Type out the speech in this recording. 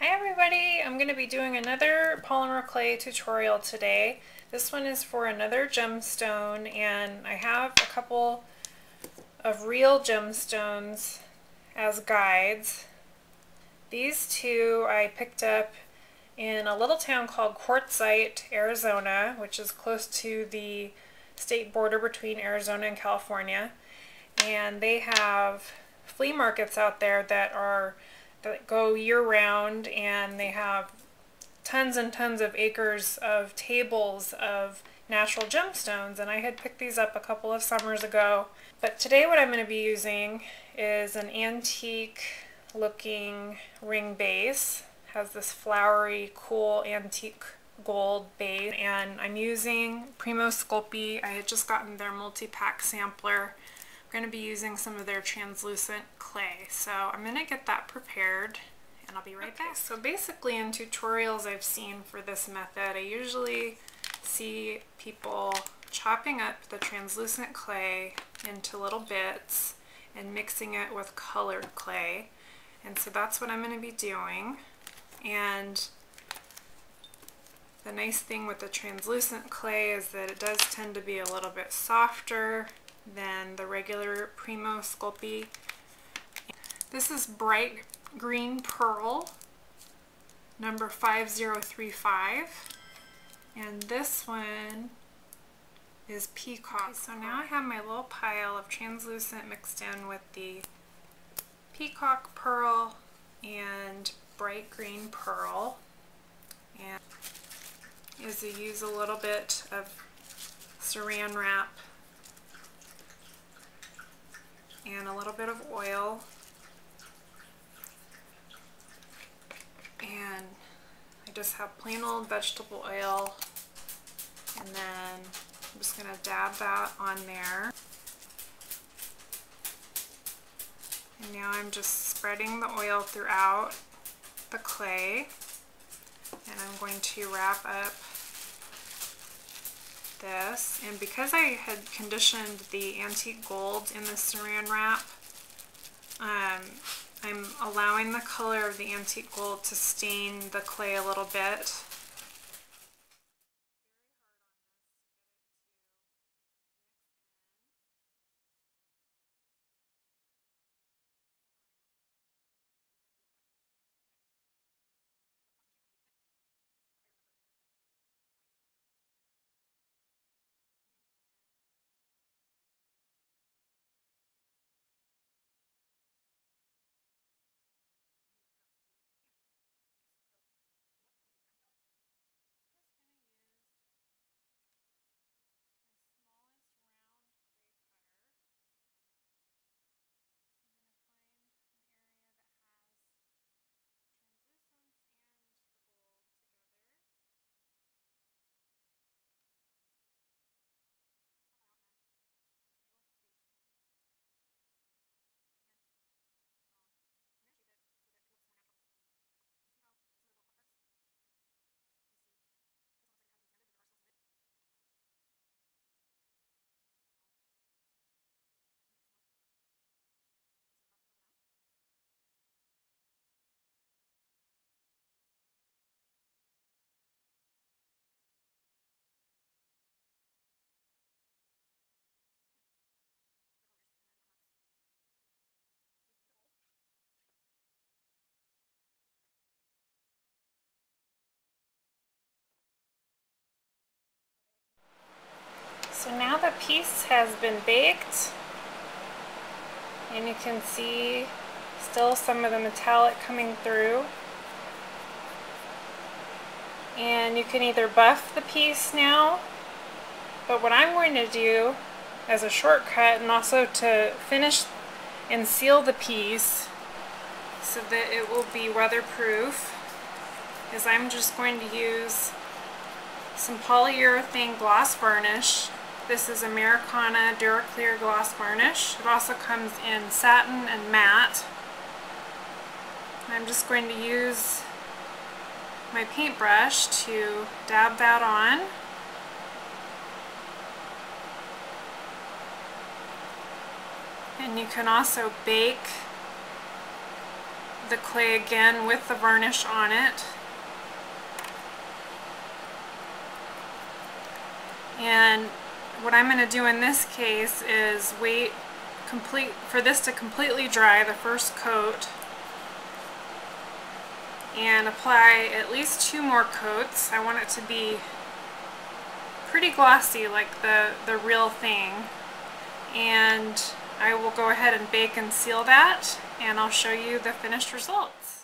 Hi everybody, I'm going to be doing another polymer clay tutorial today. This one is for another gemstone, and I have a couple of real gemstones as guides. These two I picked up in a little town called Quartzsite, Arizona, which is close to the state border between Arizona and California. And they have flea markets out there that go year-round, and they have tons and tons of acres of tables of natural gemstones, and I had picked these up a couple of summers ago. But today what I'm going to be using is an antique looking ring base. It has this flowery, cool antique gold base, and I'm using Premo Sculpey. I had just gotten their multi-pack sampler. I'm going to be using some of their translucent clay. So I'm going to get that prepared and I'll be right back. So basically in tutorials I've seen for this method, I usually see people chopping up the translucent clay into little bits and mixing it with colored clay. And so that's what I'm going to be doing. And the nice thing with the translucent clay is that it does tend to be a little bit softer than the regular Premo Sculpey. This is bright green pearl, number 5035, and this one is peacock. So now I have my little pile of translucent mixed in with the peacock pearl and bright green pearl, and is to use a little bit of saran wrap and a little bit of oil, and I just have plain old vegetable oil, and then I'm just going to dab that on there. And now I'm just spreading the oil throughout the clay, and I'm going to wrap up this. And because I had conditioned the antique gold in the saran wrap, I'm allowing the color of the antique gold to stain the clay a little bit. So now the piece has been baked, and you can see still some of the metallic coming through. And you can either buff the piece now, but what I'm going to do as a shortcut, and also to finish and seal the piece so that it will be weatherproof, is I'm just going to use some polyurethane gloss varnish. This is Americana Duraclear gloss varnish. It also comes in satin and matte. I'm just going to use my paintbrush to dab that on. And you can also bake the clay again with the varnish on it. And what I'm going to do in this case is wait for this to completely dry, the first coat, and apply at least 2 more coats. I want it to be pretty glossy like the real thing. And I will go ahead and bake and seal that, and I'll show you the finished results.